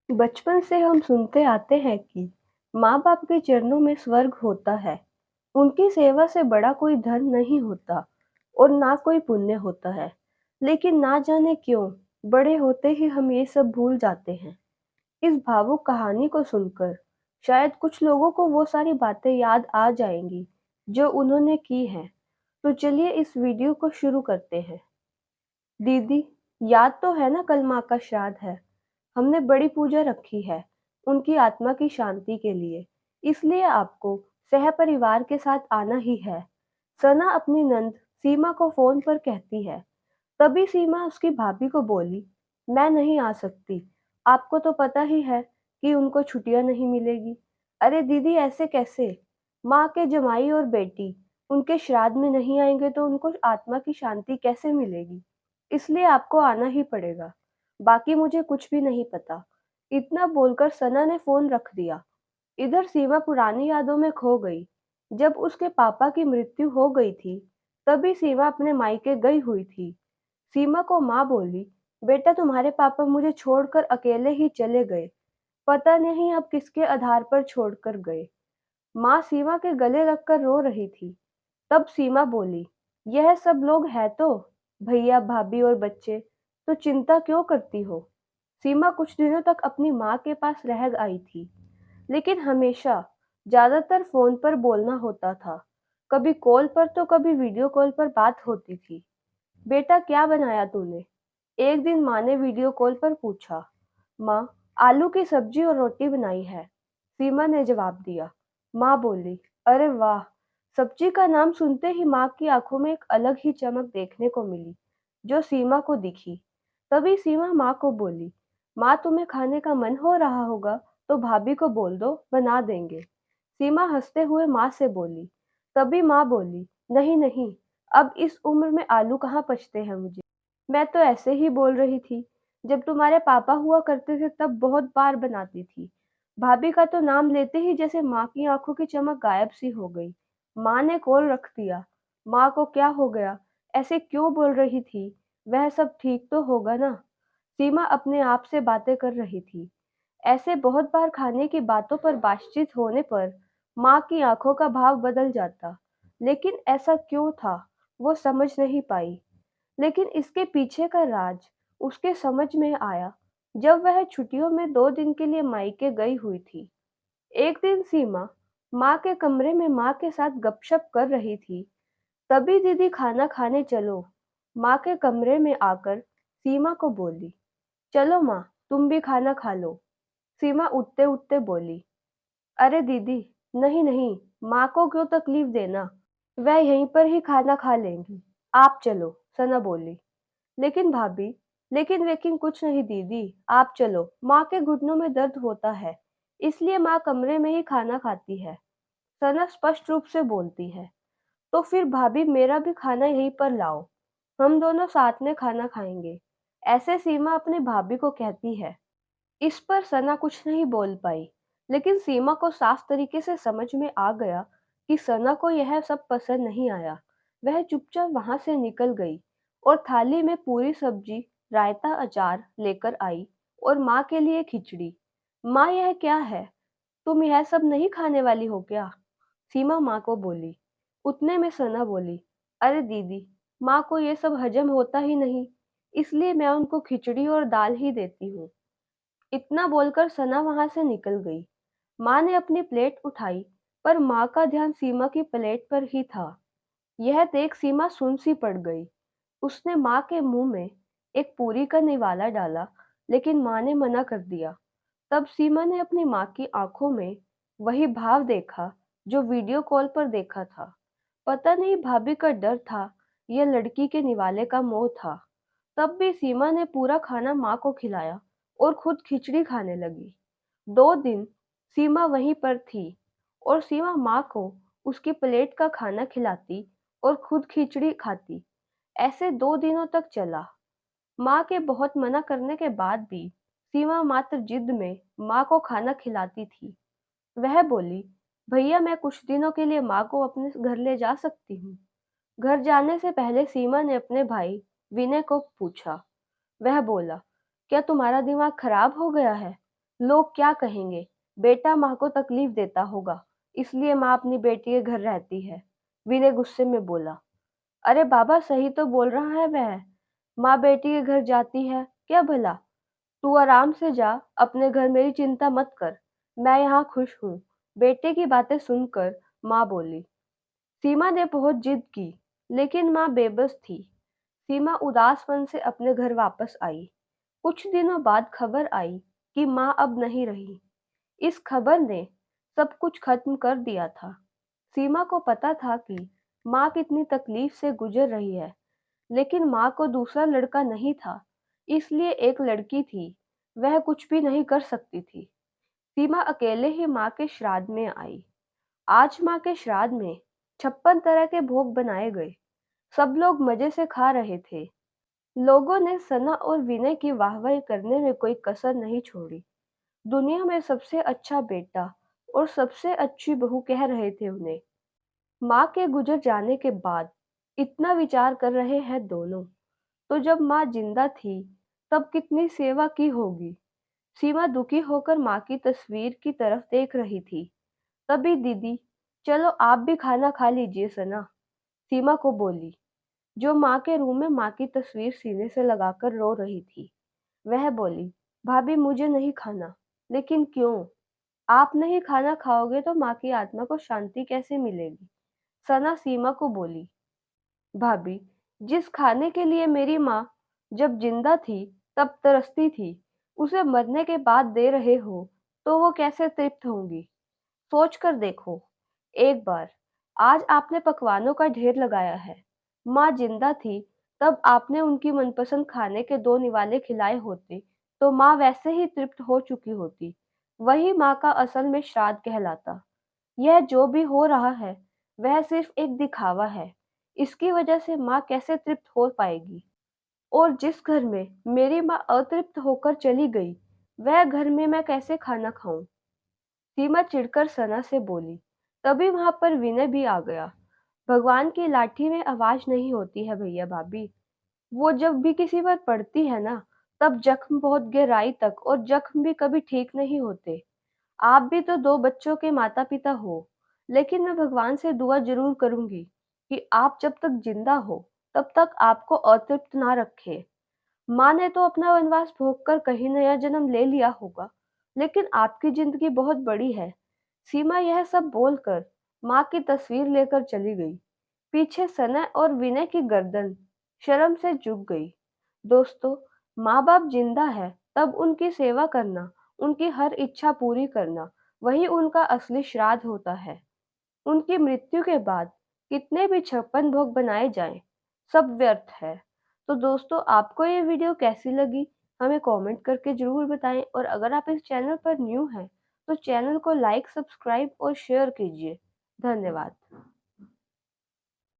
बचपन से हम सुनते आते हैं कि माँ-बाप के चरणों में स्वर्ग होता है। उनकी सेवा से बड़ा कोई धन नहीं होता और ना कोई पुण्य होता है। लेकिन ना जाने क्यों, बड़े होते ही हम ये सब भूल जाते हैं। इस भावुक कहानी को सुनकर शायद कुछ लोगों को वो सारी बातें याद आ जाएंगी जो उन्होंने की हैं। तो चलिए इस वीडियो को शुरू करते हैं। दीदी, याद तो है ना कल माँ का श्राद्ध है। हमने बड़ी पूजा रखी है, उनकी आत्मा की शांति के लिए। इसलिए आपको सहपरिवार के साथ आना ही है। सना अपनी नंद सीमा को फोन पर कहती है। तभी सीमा उसकी भाभी को बोली, मैं नहीं आ सकती। आपको तो पता ही है कि उनको छुट्टियां नहीं मिलेगी। अरे दीदी, ऐसे कैसे? माँ के जमाई और बेटी उनके श्राद्ध में नहीं आएंगे तो उनको आत्मा की शांति कैसे मिलेगी? इसलिए आपको आना ही पड़ेगा। बाकी मुझे कुछ भी नहीं पता। इतना बोलकर सना ने फोन रख दिया। इधर सीमा पुरानी यादों में खो गई। जब उसके पापा की मृत्यु हो गई थी, तभी सीमा अपने मायके गई हुई थी। सीमा को माँ बोली, बेटा तुम्हारे पापा मुझे छोड़कर अकेले ही चले गए। पता नहीं अब किसके आधार पर छोड़कर गए। माँ सीमा के गले लगकर रो रही थी। तब सीमा बोली, यह सब लोग हैं तो भैया भाभी और बच्चे, तो चिंता क्यों करती हो? सीमा कुछ दिनों तक अपनी माँ के पास रह आई थी, लेकिन हमेशा ज्यादातर फोन पर बोलना होता था। कभी कॉल पर तो कभी वीडियो कॉल पर बात होती थी। बेटा क्या बनाया तूने? एक दिन माँ ने वीडियो कॉल पर पूछा। माँ, आलू की सब्जी और रोटी बनाई है, सीमा ने जवाब दिया। माँ बोली, अरे वाह। सब्जी का नाम सुनते ही माँ की आंखों में एक अलग ही चमक देखने को मिली, जो सीमा को दिखी। तभी सीमा माँ को बोली, माँ तुम्हें खाने का मन हो रहा होगा तो भाभी को बोल दो, बना देंगे। सीमा हंसते हुए माँ से बोली। तभी माँ बोली, नहीं नहीं, अब इस उम्र में आलू कहाँ पचते हैं मुझे। मैं तो ऐसे ही बोल रही थी। जब तुम्हारे पापा हुआ करते थे तब बहुत बार बनाती थी। भाभी का तो नाम लेते ही जैसे माँ की आंखों की चमक गायब सी हो गई। माँ ने कॉल रख दिया। माँ को क्या हो गया? ऐसे क्यों बोल रही थी? वह सब ठीक तो होगा ना? सीमा अपने आप से बातें कर रही थी। ऐसे बहुत बार खाने की बातों पर बातचीत होने पर माँ की आंखों का भाव बदल जाता। लेकिन ऐसा क्यों था, वो समझ नहीं पाई। लेकिन इसके पीछे का राज उसके समझ में आया जब वह छुट्टियों में 2 दिन के लिए मायके गई हुई थी। एक दिन सीमा माँ के कमरे में माँ के साथ गपशप कर रही थी। तभी दीदी खाना खाने चलो, माँ के कमरे में आकर सीमा को बोली। चलो माँ, तुम भी खाना खा लो। सीमा उठते उठते बोली, अरे दीदी, नहीं नहीं, माँ को क्यों तकलीफ देना, वह यहीं पर ही खाना खा लेंगी। आप चलो, सना बोली। लेकिन भाभी, लेकिन वेकिन कुछ नहीं दीदी, आप चलो, माँ के घुटनों में दर्द होता है, इसलिए माँ कमरे में ही खाना खाती है, सना स्पष्ट रूप से बोलती है। तो फिर भाभी मेरा भी खाना यहीं पर लाओ, हम दोनों साथ में खाना खाएंगे, ऐसे सीमा अपनी भाभी को कहती है। इस पर सना कुछ नहीं बोल पाई, लेकिन सीमा को साफ तरीके से समझ में आ गया कि सना को यह सब पसंद नहीं आया। वह चुपचाप वहां से निकल गई और थाली में पूरी सब्जी, रायता, अचार लेकर आई और माँ के लिए खिचड़ी। माँ, यह क्या है? तुम यह सब नहीं खाने वाली हो क्या? सीमा माँ को बोली। उतने में सना बोली, अरे दीदी, माँ को ये सब हजम होता ही नहीं, इसलिए मैं उनको खिचड़ी और दाल ही देती हूँ। इतना बोलकर सना वहां से निकल गई। माँ ने अपनी प्लेट उठाई, पर माँ का ध्यान सीमा की प्लेट पर ही था। यह देख सीमा सुन सी पड़ गई। उसने माँ के मुंह में एक पूरी का निवाला डाला, लेकिन माँ ने मना कर दिया। तब सीमा ने अपनी माँ की आंखों में वही भाव देखा जो वीडियो कॉल पर देखा था। पता नहीं भाभी का डर था या लड़की के निवाले का मोह था। तब भी सीमा ने पूरा खाना माँ को खिलाया और खुद खिचड़ी खाने लगी। 2 दिन सीमा वहीं पर थी और सीमा माँ को उसकी प्लेट का खाना खिलाती और खुद खिचड़ी खाती। ऐसे 2 दिनों तक चला। माँ के बहुत मना करने के बाद भी सीमा मात्र जिद में माँ को खाना खिलाती थी। वह बोली, भैया मैं कुछ दिनों के लिए माँ को अपने घर ले जा सकती हूँ। घर जाने से पहले सीमा ने अपने भाई विनय को पूछा। वह बोला, क्या तुम्हारा दिमाग खराब हो गया है? लोग क्या कहेंगे? बेटा माँ को तकलीफ देता होगा, इसलिए माँ अपनी बेटी के घर रहती है। विनय गुस्से में बोला। अरे बाबा, सही तो बोल रहा है वह। माँ बेटी के घर जाती है, क्या भला? तू आराम से जा, अपने घर मेरी चिंता मत कर। मैं यहाँ खुश हूँ। बेटे की बातें सुनकर माँ बोली। सीमा ने बहुत जिद की, लेकिन माँ बेबस थी। सीमा उदासपन से अपने घर वापस आई। कुछ दिनों बाद खबर आई कि माँ अब नहीं रही। इस खबर ने सब कुछ खत्म कर दिया था। सीमा को पता था कि माँ कितनी तकलीफ से गुजर रही है, लेकिन माँ को दूसरा लड़का नहीं था, इसलिए एक लड़की थी, वह कुछ भी नहीं कर सकती थी। सीमा अकेले ही माँ के श्राद्ध में आई। आज माँ के श्राद्ध में 56 तरह के भोग बनाए गए। सब लोग मजे से खा रहे थे। लोगों ने सना और विनय की वाहवाही करने में कोई कसर नहीं छोड़ी। दुनिया में सबसे अच्छा बेटा और सबसे अच्छी बहू कह रहे थे उन्हें। माँ के गुजर जाने के बाद इतना विचार कर रहे हैं दोनों। तो जब माँ जिंदा थी, तब कितनी सेवा की होगी। सीमा दुखी होकर माँ की तस्वीर की तरफ देख रही थी। तभी दीदी, चलो आप भी खाना खा लीजिए सना, सीमा को बोली, जो माँ के रूम में माँ की तस्वीर सीने से लगाकर रो रही थी। वह बोली, भाभी मुझे नहीं खाना। लेकिन क्यों? आप नहीं खाना खाओगे तो माँ की आत्मा को शांति कैसे मिलेगी? सना सीमा को बोली, भाभी, जिस खाने के लिए मेरी माँ जब जिंदा थी तब तरसती थी, उसे मरने के बाद दे रहे हो, तो वो कैसे तृप्त होंगी? सोच कर देखो एक बार। आज आपने पकवानों का ढेर लगाया है। माँ जिंदा थी, तब आपने उनकी मनपसंद खाने के 2 निवाले खिलाए होते, तो माँ वैसे ही तृप्त हो चुकी होती। वही माँ का असल में श्राद्ध कहलाता। यह जो भी हो रहा है, वह सिर्फ एक दिखावा है। इसकी वजह से माँ कैसे तृप्त हो पाएगी? और जिस घर में मेरी माँ अतृप्त होकर चली गई, वह घर में मैं कैसे खाना खाऊं? सीमा चिढ़कर सना से बोली। तभी वहां पर विनय भी आ गया। भगवान की लाठी में आवाज नहीं होती है भैया भाभी। वो जब भी किसी पर पड़ती है ना, तब जख्म बहुत गहराई तक, और जख्म भी कभी ठीक नहीं होते। आप भी तो 2 बच्चों के माता पिता हो, लेकिन मैं भगवान से दुआ जरूर करूंगी कि आप जब तक जिंदा हो, तब तक आपको अतृप्त ना रखे। माँ ने तो अपना वनवास भोगकर कहीं नया जन्म ले लिया होगा, लेकिन आपकी जिंदगी बहुत बड़ी है। सीमा यह सब बोलकर माँ की तस्वीर लेकर चली गई। पीछे सनय और विनय की गर्दन शर्म से झुक गई। दोस्तों, माँ बाप जिंदा है तब उनकी सेवा करना, उनकी हर इच्छा पूरी करना, वही उनका असली श्राद्ध होता है। उनकी मृत्यु के बाद कितने भी 56 भोग बनाए जाएं, सब व्यर्थ है। तो दोस्तों, आपको ये वीडियो कैसी लगी, हमें कमेंट करके ज़रूर बताएं, और अगर आप इस चैनल पर न्यू हैं, तो चैनल को लाइक, सब्सक्राइब और शेयर कीजिए। धन्यवाद।